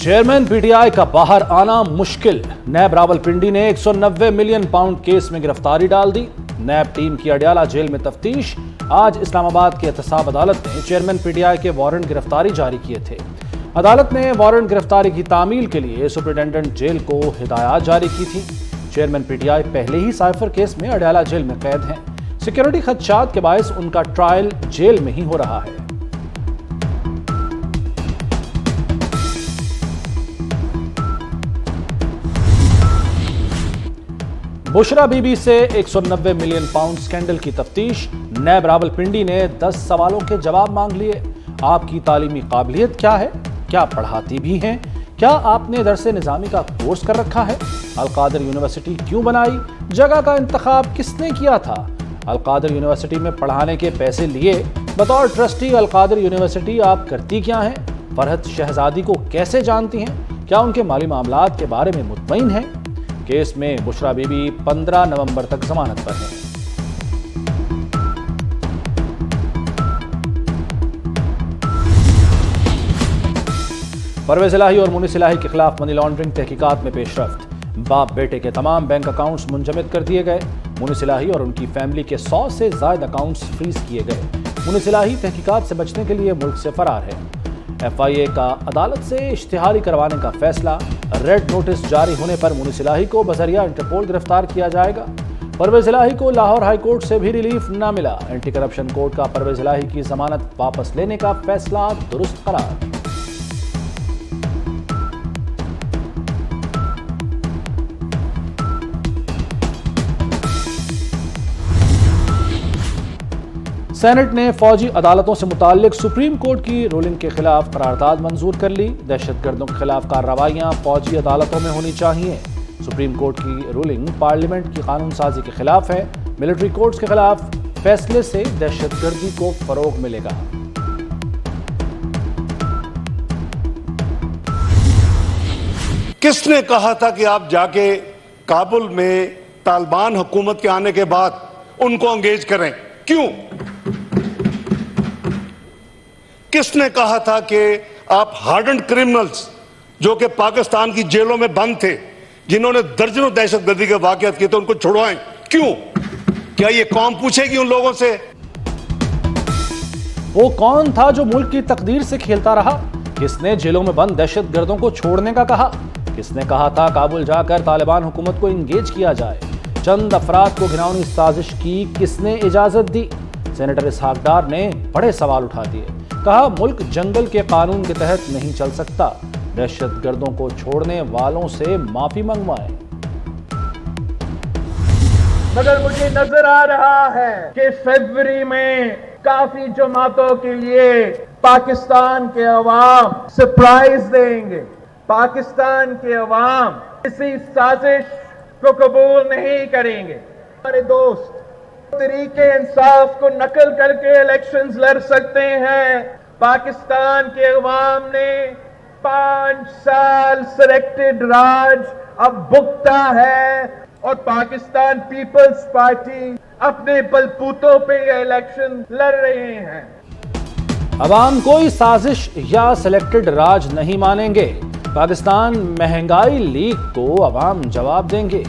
Chairman PTI का बाहर आना मुश्किल। नैब रावलपिंडी ने 190 मिलियन पाउंड केस में गिरफ्तारी डाल दी। नैब टीम की अडयाला जेल में तफ्तीश। आज इस्लामाबाद की एहतसाब अदालत ने चेयरमैन पीटीआई के वारंट गिरफ्तारी जारी किए थे। अदालत ने वारंट गिरफ्तारी की तामील के लिए सुपरिटेंडेंट जेल को हिदायत जारी की थी। चेयरमैन पीटीआई पहले ही साइफर केस में अडयाला जेल में कैद हैं। सिक्योरिटी खदशात के बायस उनका ट्रायल जेल में ही हो रहा है। बुशरा बीबी से 190 मिलियन पाउंड स्कैंडल की तफ्तीश। नैब रावलपिंडी ने 10 सवालों के जवाब मांग लिए। आपकी तालीमी काबिलियत क्या है? क्या पढ़ाती भी हैं? क्या आपने दरसे निजामी का कोर्स कर रखा है? अलकादर यूनिवर्सिटी क्यों बनाई? जगह का इंतखाब किसने किया था? अलकादर यूनिवर्सिटी में पढ़ाने के पैसे लिए बतौर ट्रस्टी अलकादर यूनिवर्सिटी आप करती क्या हैं? फरहत शहजादी को कैसे जानती हैं? क्या उनके माली मामलात के बारे में मुतमईन हैं? केस में बुशरा बीबी 15 नवंबर तक जमानत पर है। परवेज इलाही और मुनीस इलाही के खिलाफ मनी लॉन्ड्रिंग तहकीकात में पेशरफ्त। बाप बेटे के तमाम बैंक अकाउंट्स मुंजमद कर दिए गए। मुनीस इलाही और उनकी फैमिली के 100 से ज्यादा अकाउंट्स फ्रीज किए गए। मुनीस इलाही तहकीकात से बचने के लिए मुल्क से फरार है। FIA का अदालत से इश्तिहारी करवाने का फैसला। रेड नोटिस जारी होने पर मुनीस इलाही को बजरिया इंटरपोल गिरफ्तार किया जाएगा। परवेज इलाही को लाहौर हाई कोर्ट से भी रिलीफ न मिला। एंटी करप्शन कोर्ट का परवेज इलाही की जमानत वापस लेने का फैसला दुरुस्त करार। सेनेट ने फौजी अदालतों से मुताल्लिक सुप्रीम कोर्ट की रूलिंग के खिलाफ करारदाद मंजूर कर ली। दहशतगर्दों के खिलाफ कार्रवाइयां फौजी अदालतों में होनी चाहिए। सुप्रीम कोर्ट की रूलिंग पार्लियामेंट की कानून साजी के खिलाफ है। मिलिट्री कोर्ट्स के खिलाफ फैसले से दहशतगर्दी को फरोग मिलेगा। किसने कहा था कि आप जाके काबुल में तालिबान हुकूमत के आने के बाद उनको एंगेज करें? क्यों? किसने कहा था कि आप हार्डन्ड क्रिमिनल्स जो कि पाकिस्तान की जेलों में बंद थे, जिन्होंने दर्जनों दहशतगर्दी के वाकयात किए थे, उनको छुड़वाएं? क्यों? क्या ये कौम पूछेगी उन लोगों से? वो कौन था जो मुल्क की तकदीर से खेलता रहा? किसने जेलों में बंद दहशतगर्दों को छोड़ने का कहा? किसने कहा था काबुल जाकर तालिबान हुकूमत को इंगेज किया जाए? चंद अफराद को घिनौनी साजिश की किसने इजाजत दी? सेनेटर इसहाक डार ने बड़े सवाल उठा दिए। कहा मुल्क जंगल के कानून के तहत नहीं चल सकता। दहशतगर्दों को छोड़ने वालों से माफी मंगवाएं। मगर मुझे नजर आ रहा है कि फरवरी में काफी जमातों के लिए पाकिस्तान के अवाम सरप्राइज देंगे। पाकिस्तान के अवाम किसी साजिश को कबूल नहीं करेंगे। हमारे दोस्त तरीके इंसाफ को नकल करके इलेक्शंस लड़ सकते हैं। पाकिस्तान के अवाम ने 5 साल सिलेक्टेड राज अब भुगता है और पाकिस्तान पीपल्स पार्टी अपने बलबूतों पे ये इलेक्शन लड़ रहे हैं। अवाम कोई साजिश या सिलेक्टेड राज नहीं मानेंगे। पाकिस्तान महंगाई लीग को अवाम जवाब देंगे।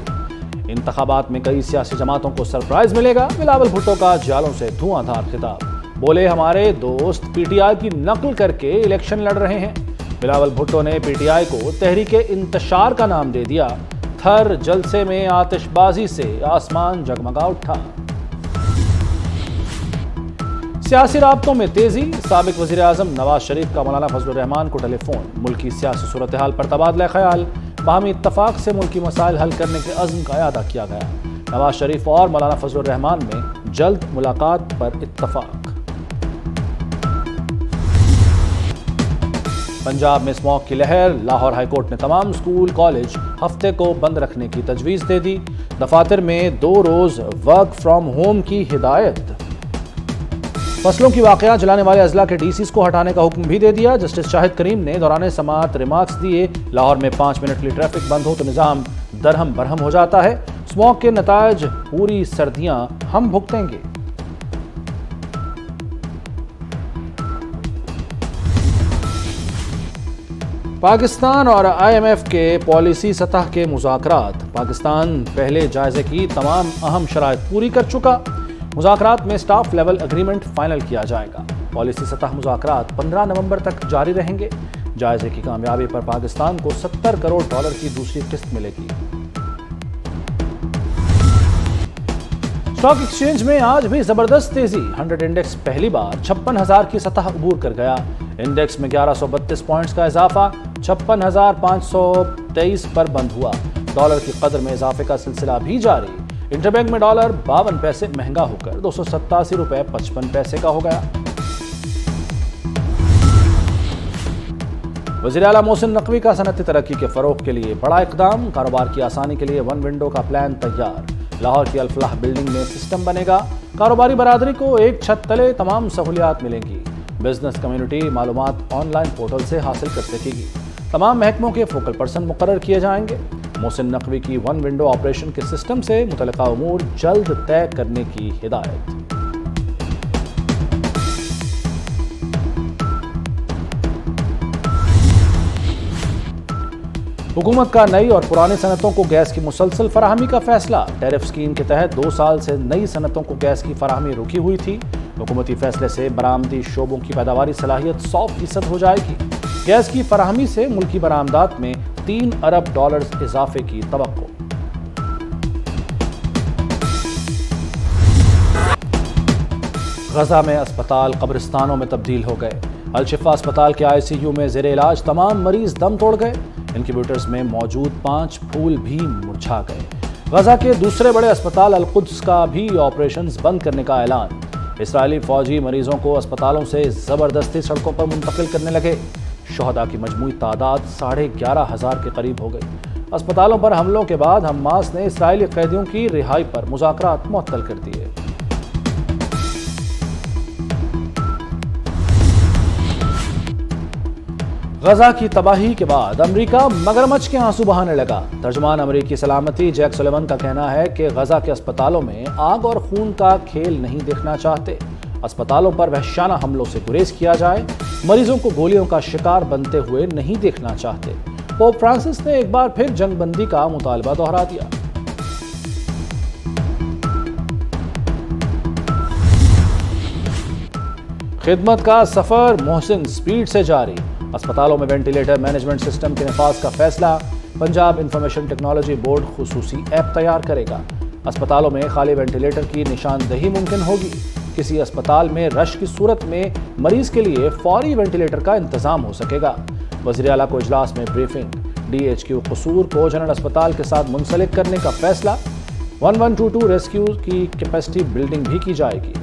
इंतखाबात में कई सियासी जमातों को सरप्राइज मिलेगा। बिलावल भुट्टो का जालों से धुआंधार खिताब। बोले हमारे दोस्त पीटीआई की नकल करके इलेक्शन लड़ रहे हैं। बिलावल भुट्टो ने पीटीआई को तहरीके इंतशार का नाम दे दिया। थर जलसे में आतिशबाजी से आसमान जगमगा उठा। सियासी राब्तों में तेजी। साबिक वजीर आजम नवाज शरीफ का मौलाना फजलुर रहमान को टेलीफोन। मुल्की सियासी सूरत हाल पर तबादला ख्याल। बाहमी इत्तफाक से मुल्की मसाइल हल करने के अज़्म का अदा किया गया। नवाज शरीफ और मौलाना फजलुर रहमान में जल्द मुलाकात पर इत्तफाक। पंजाब में स्मॉग की लहर। लाहौर हाईकोर्ट ने तमाम स्कूल कॉलेज हफ्ते को बंद रखने की तजवीज़ दे दी। दफातर में 2 रोज वर्क फ्रॉम होम की हिदायत। फसलों की वाकया जलाने वाले अजला के DCs को हटाने का हुक्म भी दे दिया। जस्टिस शाहिद करीम ने दौरान समाअत रिमार्क्स दिए। लाहौर में 5 मिनट के लिए ट्रैफिक बंद हो तो निज़ाम दरहम बरहम हो जाता है। स्मॉग के नतायज पूरी सर्दियां हम भुगतेंगे। پاکستان اور IMF کے پالیسی سطح کے مذاکرات۔ پاکستان پہلے جائزے کی تمام اہم شرائط پوری کر چکا۔ مذاکرات میں سٹاف لیول اگریمنٹ فائنل کیا جائے گا۔ پالیسی سطح مذاکرات 15 نومبر تک جاری رہیں گے۔ جائزے کی کامیابی پر پاکستان کو $70 کروڑ کی دوسری قسط ملے گی۔ اسٹاک ایکسچینج میں آج بھی زبردست تیزی۔ 100 انڈیکس پہلی بار 56,000 کی سطح عبور کر گیا۔ انڈیکس میں 1132 پوائنٹس کا اضافہ 56,523 پر بند ہوا۔ ڈالر کی قدر میں اضافے کا سلسلہ بھی جاری۔ انٹر بینک میں ڈالر 52 پیسے مہنگا ہو کر $287.55 کا ہو گیا۔ وزیر اعلیٰ محسن نقوی کا صنعتی ترقی کے فروغ کے لیے بڑا اقدام۔ کاروبار کی آسانی کے لیے 1 ونڈو کا پلان تیار۔ لاہور کی الفلاح بلڈنگ میں سسٹم بنے گا۔ کاروباری برادری کو ایک چھت تلے تمام سہولیات ملیں گی۔ بزنس کمیونٹی معلومات آن لائن پورٹل سے حاصل کر سکے گی۔ تمام محکموں کے فوکل پرسن مقرر کیے جائیں گے۔ محسن نقوی کی 1 ونڈو آپریشن کے سسٹم سے متعلقہ امور جلد طے کرنے کی ہدایت۔ حکومت کا نئی اور پرانی صنعتوں کو گیس کی مسلسل فراہمی کا فیصلہ۔ ٹیرف اسکیم کے تحت 2 سال سے نئی صنعتوں کو گیس کی فراہمی رکی ہوئی تھی۔ حکومتی فیصلے سے برآمدی شعبوں کی پیداواری صلاحیت 100% ہو جائے گی۔ گیس کی فراہمی سے ملکی برآمدات میں $3 ارب اضافے کی توقع۔ غزہ میں اسپتال قبرستانوں میں تبدیل ہو گئے۔ الشفا اسپتال کے ICU میں زیر علاج تمام مریض دم توڑ گئے۔ انکیوبیٹرز میں موجود 5 پھول بھی مرجھا گئے۔ غزہ کے دوسرے بڑے اسپتال القدس کا بھی آپریشنز بند کرنے کا اعلان۔ اسرائیلی فوجی مریضوں کو اسپتالوں سے زبردستی سڑکوں پر منتقل کرنے لگے۔ شہداء کی مجموعی تعداد 11,500 کے قریب ہو گئی۔ اسپتالوں پر حملوں کے بعد حماس نے اسرائیلی قیدیوں کی رہائی پر مذاکرات معطل کر دیے۔ غزہ کی تباہی کے بعد امریکہ مگرمچھ کے آنسو بہانے لگا۔ ترجمان امریکی سلامتی جیک سولیون کا کہنا ہے کہ غزہ کے اسپتالوں میں آگ اور خون کا کھیل نہیں دیکھنا چاہتے۔ اسپتالوں پر وحشیانہ حملوں سے گریز کیا جائے۔ مریضوں کو گولیوں کا شکار بنتے ہوئے نہیں دیکھنا چاہتے۔ پوپ فرانسس نے ایک بار پھر جنگ بندی کا مطالبہ دہرا دیا۔ خدمت کا سفر محسن سپیڈ سے جاری۔ اسپتالوں میں وینٹیلیٹر مینجمنٹ سسٹم کے نفاذ کا فیصلہ۔ پنجاب انفارمیشن ٹیکنالوجی بورڈ خصوصی ایپ تیار کرے گا۔ اسپتالوں میں خالی وینٹیلیٹر کی نشاندہی ممکن ہوگی۔ کسی اسپتال میں رش کی صورت میں مریض کے لیے فوری وینٹیلیٹر کا انتظام ہو سکے گا۔ وزیر اعلیٰ کو اجلاس میں بریفنگ۔ DHQ قصور کو جنرل اسپتال کے ساتھ منسلک کرنے کا فیصلہ۔ 1122 ریسکیو کی کیپیسٹی بلڈنگ بھی کی جائے گی۔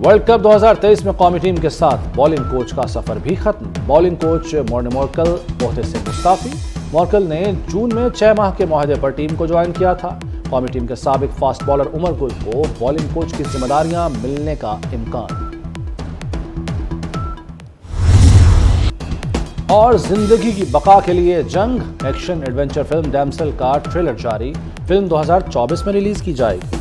ورلڈ کپ 2023 میں قومی ٹیم کے ساتھ بالنگ کوچ کا سفر بھی ختم۔ بالنگ کوچ مورن مورکل عہدے سے مستعفی۔ مورکل نے جون میں 6 ماہ کے معاہدے پر ٹیم کو جوائن کیا تھا۔ قومی ٹیم کے سابق فاسٹ بالر عمر گل کو بالنگ کوچ کی ذمہ داریاں ملنے کا امکان۔ اور زندگی کی بقا کے لیے جنگ۔ ایکشن ایڈونچر فلم ڈیمسل کا ٹریلر جاری۔ فلم 2024 میں ریلیز کی جائے گی۔